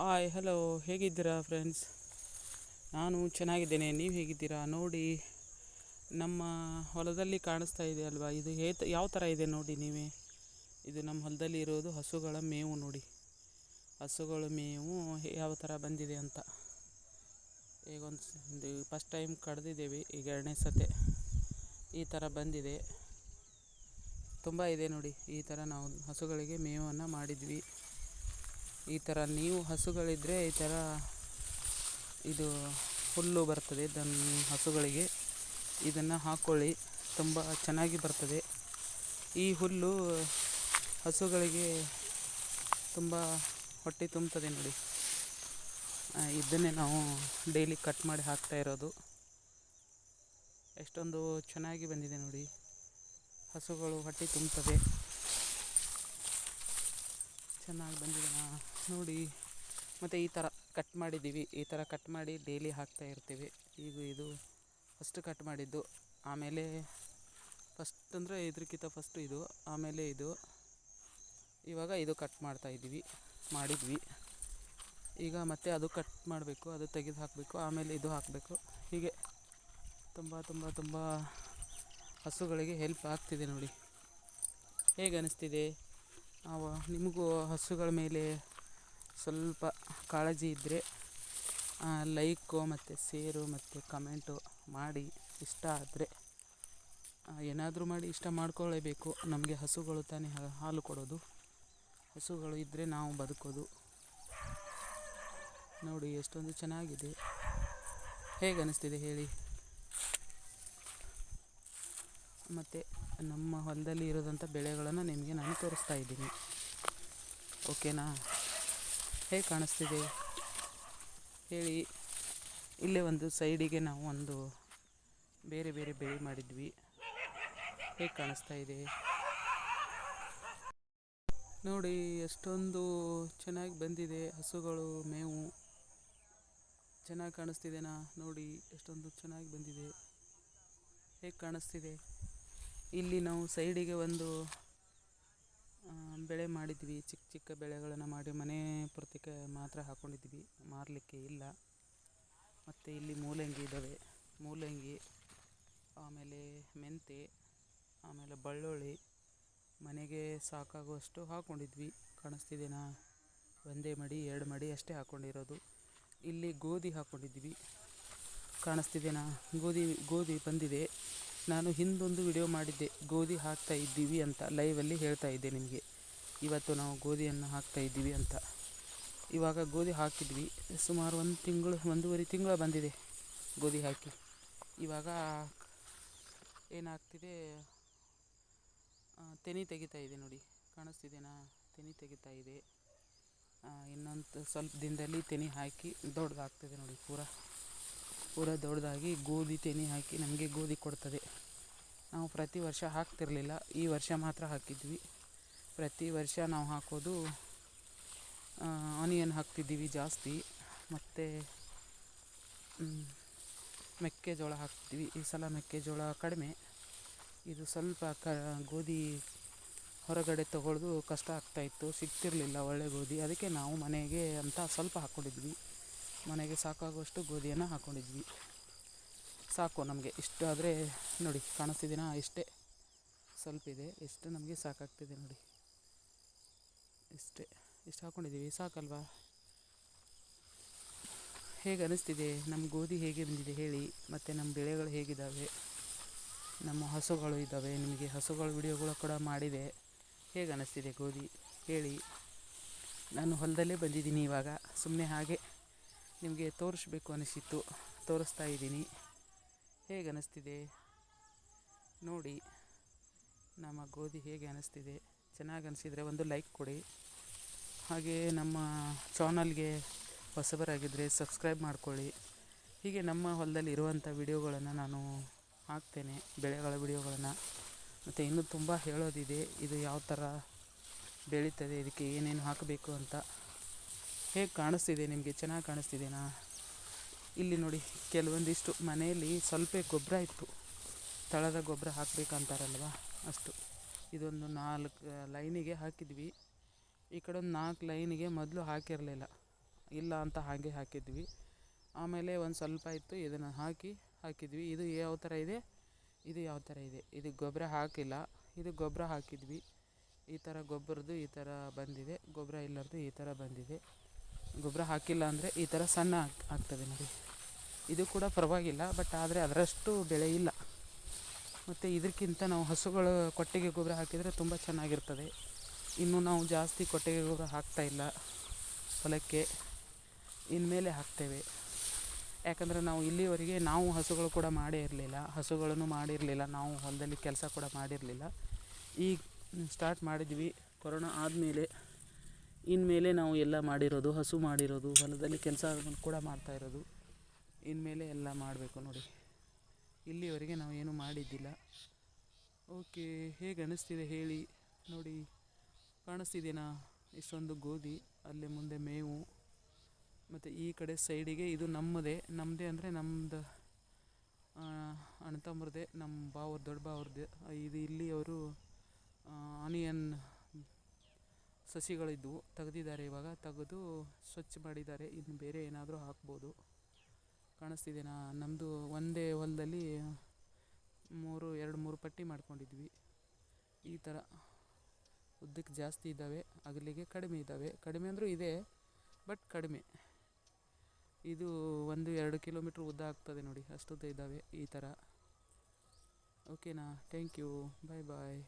Hi hello, ಹೇಗಿದ್ದೀರಾ friends? ನಾನು ಚೆನ್ನಾಗಿದ್ದೇನೆ. ನೀವು ಹೇಗಿದ್ದೀರಾ? ನೋಡಿ, ನಮ್ಮ ಹೊಲದಲ್ಲಿ ಕಾಣಿಸ್ತಾ ಇದೆ ಅಲ್ವಾ, ಇದು ಯಾವ ಥರ ಇದೆ ನೋಡಿ ನೀವೇ. ಇದು ನಮ್ಮ ಹೊಲದಲ್ಲಿ ಇರೋದು ಹಸುಗಳ ಮೇವು ನೋಡಿ. ಹಸುಗಳ ಮೇವು ಯಾವ ಥರ ಬಂದಿದೆ ಅಂತ. ಈಗ ಒಂದು ಫಸ್ಟ್ ಟೈಮ್ ಕಡ್ದಿದ್ದೇವೆ, ಈಗ ಎರಡನೇ ಸತೆ ಈ ಥರ ಬಂದಿದೆ. ತುಂಬ ಇದೆ ನೋಡಿ. ಈ ಥರ ನಾವು ಹಸುಗಳಿಗೆ ಮೇವನ್ನು ಮಾಡಿದ್ವಿ. ಈ ಥರ ನೀವು ಹಸುಗಳಿದ್ದರೆ ಈ ಥರ ಇದು ಹುಲ್ಲು ಬರ್ತದೆ ಹಸುಗಳಿಗೆ. ಇದನ್ನು ಹಾಕ್ಕೊಳ್ಳಿ, ತುಂಬ ಚೆನ್ನಾಗಿ ಬರ್ತದೆ. ಈ ಹುಲ್ಲು ಹಸುಗಳಿಗೆ ತುಂಬ ಹೊಟ್ಟೆ ತುಂಬುತ್ತದೆ ನೋಡಿ. ಇದನ್ನೇ ನಾವು ಡೈಲಿ ಕಟ್ ಮಾಡಿ ಹಾಕ್ತಾ ಇರೋದು. ಎಷ್ಟೊಂದು ಚೆನ್ನಾಗಿ ಬಂದಿದೆ ನೋಡಿ. ಹಸುಗಳು ಹೊಟ್ಟೆ ತುಂಬುತ್ತದೆ, ಚೆನ್ನಾಗಿ ಬಂದಿದೆ ನೋಡಿ. ಮತ್ತು ಈ ಥರ ಕಟ್ ಮಾಡಿದ್ದೀವಿ. ಈ ಥರ ಕಟ್ ಮಾಡಿ ಡೈಲಿ ಹಾಕ್ತಾ ಇರ್ತೀವಿ. ಈಗ ಇದು ಫಸ್ಟ್ ಕಟ್ ಮಾಡಿದ್ದು, ಆಮೇಲೆ ಫಸ್ಟ್ ಅಂದರೆ ಇದಕ್ಕಿಂತ ಫಸ್ಟು ಇದು, ಆಮೇಲೆ ಇದು, ಇವಾಗ ಇದು ಕಟ್ ಮಾಡಿದ್ವಿ. ಈಗ ಮತ್ತೆ ಅದು ಕಟ್ ಮಾಡಬೇಕು, ಅದು ತೆಗೆದು ಹಾಕಬೇಕು, ಆಮೇಲೆ ಇದು ಹಾಕಬೇಕು. ಹೀಗೆ ತುಂಬ ಹಸುಗಳಿಗೆ ಹೆಲ್ಪ್ ಆಗ್ತಿದೆ ನೋಡಿ. ಹೇಗೆ ಅನ್ನಿಸ್ತಿದೆ? ನಿಮಗೂ ಹಸುಗಳ ಮೇಲೆ ಸ್ವಲ್ಪ ಕಾಳಜಿ ಇದ್ದರೆ ಲೈಕು ಮತ್ತು ಶೇರು ಮತ್ತು ಕಮೆಂಟು ಮಾಡಿ. ಇಷ್ಟ ಆದರೆ ಏನಾದರೂ ಮಾಡಿ ಇಷ್ಟ ಮಾಡ್ಕೊಳ್ಳೇಬೇಕು. ನಮಗೆ ಹಸುಗಳು ತಾನೇ ಹಾಲು ಕೊಡೋದು. ಹಸುಗಳು ಇದ್ದರೆ ನಾವು ಬದುಕೋದು. ನೋಡಿ ಎಷ್ಟೊಂದು ಚೆನ್ನಾಗಿದೆ. ಹೇಗೆ ಅನ್ನಿಸ್ತಿದೆ ಹೇಳಿ? ಮತ್ತು ನಮ್ಮ ಹೊಲದಲ್ಲಿ ಇರೋದಂಥ ಬೆಳೆಗಳನ್ನು ನಿಮಗೆ ನಾನು ತೋರಿಸ್ತಾ ಇದ್ದೀನಿ. ಓಕೆನಾ? ಹೇಗೆ ಕಾಣಿಸ್ತಿದೆ ಹೇಳಿ? ಇಲ್ಲೇ ಒಂದು ಸೈಡಿಗೆ ನಾವು ಒಂದು ಬೇರೆ ಬೆಳೆ ಮಾಡಿದ್ವಿ. ಹೇಗೆ ಕಾಣಿಸ್ತಾ ಇದೆ ನೋಡಿ. ಎಷ್ಟೊಂದು ಚೆನ್ನಾಗಿ ಬಂದಿದೆ ಹಸುಗಳು ಮೇವು. ಚೆನ್ನಾಗಿ ಕಾಣಿಸ್ತಿದೆನಾ ನೋಡಿ? ಎಷ್ಟೊಂದು ಚೆನ್ನಾಗಿ ಬಂದಿದೆ. ಹೇಗೆ ಕಾಣಿಸ್ತಿದೆ? ಇಲ್ಲಿ ನಾವು ಸೈಡಿಗೆ ಒಂದು ಬೆಳೆ ಮಾಡಿದ್ವಿ. ಚಿಕ್ಕ ಬೆಳೆಗಳನ್ನು ಮಾಡಿ ಮನೆ ಪೂರ್ತಿಗೆ ಮಾತ್ರ ಹಾಕ್ಕೊಂಡಿದ್ವಿ, ಮಾರಲಿಕ್ಕೆ ಇಲ್ಲ. ಮತ್ತು ಇಲ್ಲಿ ಮೂಲಂಗಿ, ಆಮೇಲೆ ಮೆಂತೆ, ಆಮೇಲೆ ಬೆಳ್ಳುಳ್ಳಿ ಮನೆಗೆ ಸಾಕಾಗುವಷ್ಟು ಹಾಕ್ಕೊಂಡಿದ್ವಿ. ಕಾಣಿಸ್ತಿದೆನಾ? ಒಂದೇ ಮಡಿ 2 ಮಡಿ ಅಷ್ಟೇ ಹಾಕ್ಕೊಂಡಿರೋದು. ಇಲ್ಲಿ ಗೋಧಿ ಹಾಕ್ಕೊಂಡಿದ್ವಿ. ಕಾಣಿಸ್ತಿದೆನಾ? ಗೋಧಿ ಬಂದಿದೆ. ನಾನು ಹಿಂದೊಂದು ವಿಡಿಯೋ ಮಾಡಿದ್ದೆ, ಗೋಧಿ ಹಾಕ್ತಾ ಇದ್ದೀವಿ ಅಂತ ಲೈವಲ್ಲಿ ಹೇಳ್ತಾ ಇದ್ದೆ ನಿಮಗೆ. ಇವತ್ತು ನಾವು ಗೋಧಿಯನ್ನು ಹಾಕ್ತಾ ಇದ್ದೀವಿ ಅಂತ. ಇವಾಗ ಗೋಧಿ ಹಾಕಿದ್ವಿ. ಸುಮಾರು 1.5 ತಿಂಗಳು ಬಂದಿದೆ ಗೋಧಿ ಹಾಕಿ. ಇವಾಗ ಏನಾಗ್ತಿದೆ, ತೆನೆ ತೆಗಿತಾ ಇದೆ ನೋಡಿ. ಕಾಣಿಸ್ತಿದೆನಾ? ತೆನೆ ತೆಗಿತಾ ಇದೆ. ಇನ್ನೊಂದು ಸ್ವಲ್ಪ ದಿನದಲ್ಲಿ ತೆನೆ ಹಾಕಿ ದೊಡ್ಡದಾಗ್ತದೆ ನೋಡಿ. ಪೂರ ದೊಡ್ಡದಾಗಿ ಗೋಧಿ ತೆನೆ ಹಾಕಿ ನಮಗೆ ಗೋಧಿ ಕೊಡ್ತದೆ. ನಾವು ಪ್ರತಿ ವರ್ಷ ಹಾಕ್ತಿರಲಿಲ್ಲ, ಈ ವರ್ಷ ಮಾತ್ರ ಹಾಕಿದ್ವಿ. ಪ್ರತಿ ವರ್ಷ ನಾವು ಹಾಕೋದು ಆನಿಯನ್ ಹಾಕ್ತಿದ್ದೀವಿ ಜಾಸ್ತಿ, ಮತ್ತು ಮೆಕ್ಕೆಜೋಳ ಹಾಕ್ತಿದ್ವಿ. ಈ ಸಲ ಮೆಕ್ಕೆಜೋಳ ಕಡಿಮೆ. ಇದು ಸ್ವಲ್ಪ ಗೋಧಿ ಹೊರಗಡೆ ತೊಗೊಳ್ಳೋದು ಕಷ್ಟ ಆಗ್ತಾಯಿತ್ತು, ಸಿಗ್ತಿರಲಿಲ್ಲ ಒಳ್ಳೆ ಗೋಧಿ. ಅದಕ್ಕೆ ನಾವು ಮನೆಗೆ ಅಂತ ಸ್ವಲ್ಪ ಹಾಕ್ಕೊಂಡಿದ್ವಿ. ಮನೆಗೆ ಸಾಕಾಗುವಷ್ಟು ಗೋಧಿಯನ್ನು ಹಾಕ್ಕೊಂಡಿದ್ವಿ. ಸಾಕು ನಮಗೆ ಇಷ್ಟು ಆದರೆ ನೋಡಿ. ಕಾಣಿಸ್ತಿದ್ದೀನಾ? ಇಷ್ಟೇ ಸ್ವಲ್ಪ ಇದೆ, ಎಷ್ಟು ನಮಗೆ ಸಾಕಾಗ್ತಿದೆ ನೋಡಿ. ಇಷ್ಟು ಹಾಕ್ಕೊಂಡಿದ್ದೀವಿ, ಸಾಕಲ್ವಾ? ಹೇಗೆ ಅನ್ನಿಸ್ತಿದೆ? ನಮ್ಮ ಗೋಧಿ ಹೇಗೆ ಬಂದಿದೆ ಹೇಳಿ? ಮತ್ತು ನಮ್ಮ ಬೆಳೆಗಳು ಹೇಗಿದ್ದಾವೆ? ನಮ್ಮ ಹಸುಗಳು ಇದ್ದಾವೆ. ನಿಮಗೆ ಹಸುಗಳ ವಿಡಿಯೋಗಳು ಕೂಡ ಮಾಡಿದೆ. ಹೇಗೆ ಅನ್ನಿಸ್ತಿದೆ ಗೋಧಿ ಹೇಳಿ? ನಾನು ಹೊಲದಲ್ಲೇ ಬಂದಿದ್ದೀನಿ ಇವಾಗ. ಸುಮ್ಮನೆ ಹಾಗೆ ನಿಮಗೆ ತೋರಿಸ್ಬೇಕು ಅನಿಸಿತ್ತು, ತೋರಿಸ್ತಾ ಇದ್ದೀನಿ. ಹೇಗೆ ಅನ್ನಿಸ್ತಿದೆ ನೋಡಿ ನಮ್ಮ ಗೋಧಿ ಹೇಗೆ ಅನ್ನಿಸ್ತಿದೆ? ಚೆನ್ನಾಗಿ ಅನಿಸಿದರೆ ಒಂದು ಲೈಕ್ ಕೊಡಿ. ಹಾಗೆ ನಮ್ಮ ಚಾನಲ್ಗೆ ಹೊಸಬರಾಗಿದ್ದರೆ ಸಬ್ಸ್ಕ್ರೈಬ್ ಮಾಡ್ಕೊಳ್ಳಿ. ಹೀಗೆ ನಮ್ಮ ಹೊಲದಲ್ಲಿ ಇರುವಂಥ ವಿಡಿಯೋಗಳನ್ನು ನಾನು ಹಾಕ್ತೇನೆ, ಬೆಳೆಗಳ ವಿಡಿಯೋಗಳನ್ನು. ಮತ್ತು ಇನ್ನೂ ತುಂಬ ಹೇಳೋದಿದೆ. ಇದು ಯಾವ ಥರ ಬೆಳೀತದೆ, ಇದಕ್ಕೆ ಏನೇನು ಹಾಕಬೇಕು ಅಂತ. ಹೇಗೆ ಕಾಣಿಸ್ತಿದೆ ನಿಮಗೆ? ಚೆನ್ನಾಗಿ ಕಾಣಿಸ್ತಿದೆನಾ? ಇಲ್ಲಿ ನೋಡಿ, ಕೆಲವೊಂದಿಷ್ಟು ಮನೆಯಲ್ಲಿ ಸ್ವಲ್ಪ ಗೊಬ್ಬರ ಇತ್ತು, ತಳದ ಗೊಬ್ಬರ ಹಾಕಬೇಕಂತಾರಲ್ವ, ಅಷ್ಟು. ಇದೊಂದು 4 ಲೈನಿಗೆ ಹಾಕಿದ್ವಿ. ಈ ಕಡೆ ಒಂದು 4 ಲೈನಿಗೆ ಮೊದಲು ಹಾಕಿರಲಿಲ್ಲ. ಇಲ್ಲ ಅಂತ ಹಾಗೆ ಹಾಕಿದ್ವಿ. ಆಮೇಲೆ ಒಂದು ಸ್ವಲ್ಪ ಇತ್ತು, ಇದನ್ನು ಹಾಕಿದ್ವಿ. ಇದು ಯಾವ ಥರ ಇದೆ, ಇದು ಯಾವ ಥರ ಇದೆ, ಇದು ಗೊಬ್ಬರ ಹಾಕಿಲ್ಲ, ಇದು ಗೊಬ್ಬರ ಹಾಕಿದ್ವಿ. ಈ ಥರ ಗೊಬ್ಬರದ್ದು ಈ ಥರ ಬಂದಿದೆ, ಗೊಬ್ಬರ ಇಲ್ಲದ್ದು ಈ ಥರ ಬಂದಿದೆ. ಗೊಬ್ಬರ ಹಾಕಿಲ್ಲ ಅಂದರೆ ಈ ಥರ ಸಣ್ಣ ಆಗ್ತದೆ ನೋಡಿ. ಇದು ಕೂಡ ಪರವಾಗಿಲ್ಲ, ಬಟ್ ಆದರೆ ಅದರಷ್ಟು ಬೆಳೆ ಇಲ್ಲ. ಮತ್ತು ಇದಕ್ಕಿಂತ ನಾವು ಹಸುಗಳ ಕೊಟ್ಟಿಗೆ ಗೊಬ್ಬರ ಹಾಕಿದರೆ ತುಂಬ ಚೆನ್ನಾಗಿರ್ತದೆ. ಇನ್ನು ನಾವು ಜಾಸ್ತಿ ಕೊಟ್ಟಿಗೆ ಗೊಬ್ಬರ ಹಾಕ್ತಾಯಿಲ್ಲ ಹೊಲಕ್ಕೆ, ಇನ್ಮೇಲೆ ಹಾಕ್ತೇವೆ. ಯಾಕಂದರೆ ನಾವು ಇಲ್ಲಿವರೆಗೆ ನಾವು ಹಸುಗಳು ಕೂಡ ಮಾಡೇ ಇರಲಿಲ್ಲ, ಹಸುಗಳನ್ನು ಮಾಡಿರಲಿಲ್ಲ, ನಾವು ಹೊಲದಲ್ಲಿ ಕೆಲಸ ಕೂಡ ಮಾಡಿರಲಿಲ್ಲ. ಈಗ ಸ್ಟಾರ್ಟ್ ಮಾಡಿದ್ವಿ ಕೊರೋನಾ ಆದಮೇಲೆ. ಇನ್ಮೇಲೆ ನಾವು ಎಲ್ಲ ಮಾಡಿರೋದು, ಹಸು ಮಾಡಿರೋದು, ಹೊಲದಲ್ಲಿ ಕೆಲಸ ಕೂಡ ಮಾಡ್ತಾಯಿರೋದು. ಇನ್ಮೇಲೆ ಎಲ್ಲ ಮಾಡಬೇಕು ನೋಡಿ. ಇಲ್ಲಿವರೆಗೆ ನಾವು ಏನೂ ಮಾಡಿದ್ದಿಲ್ಲ. ಓಕೆ, ಹೇಗೆ ಅನ್ನಿಸ್ತಿದೆ ಹೇಳಿ ನೋಡಿ. ಕಾಣಿಸ್ತಿದೆಯಾ ಇಷ್ಟೊಂದು ಗೋಧಿ, ಅಲ್ಲೇ ಮುಂದೆ ಮೇವು, ಮತ್ತು ಈ ಕಡೆ ಸೈಡಿಗೆ ಇದು ನಮ್ಮದೇ ಅಂದರೆ ನಮ್ಮದು ಅಣ್ಣ ತಮ್ಮರದೇ, ನಮ್ಮ ದೊಡ್ಡ ಬಾವ್ರದ್ದೇ. ಇದು ಇಲ್ಲಿ ಅವರು ಆನಿಯನ್ ಸಸಿಗಳಿದ್ವು, ತೆಗೆದಿದ್ದಾರೆ. ಇವಾಗ ತೆಗೆದು ಸ್ವಚ್ಛ ಮಾಡಿದ್ದಾರೆ. ಇನ್ನು ಬೇರೆ ಏನಾದರೂ ಹಾಕ್ಬೋದು. ಕಾಣಿಸ್ತಿದೆಯಾ, ನಮ್ಮದು ಒಂದೇ ಹೊಲದಲ್ಲಿ 2-3 ಪಟ್ಟಿ ಮಾಡ್ಕೊಂಡಿದ್ವಿ. ಈ ಥರ ಉದ್ದಕ್ಕೆ ಜಾಸ್ತಿ ಇದ್ದಾವೆ, ಅಗಲಿಗೆ ಕಡಿಮೆ ಇದ್ದಾವೆ. ಕಡಿಮೆ ಅಂದರೂ ಇದೆ, ಬಟ್ ಕಡಿಮೆ. ಇದು 1-2 ಕಿಲೋಮೀಟ್ರ್ ಉದ್ದ ಆಗ್ತದೆ ನೋಡಿ, ಅಷ್ಟುದ್ದ ಇದ್ದಾವೆ ಈ ಥರ. ಓಕೆನಾ, ಥ್ಯಾಂಕ್ ಯು, ಬಾಯ್ ಬಾಯ್.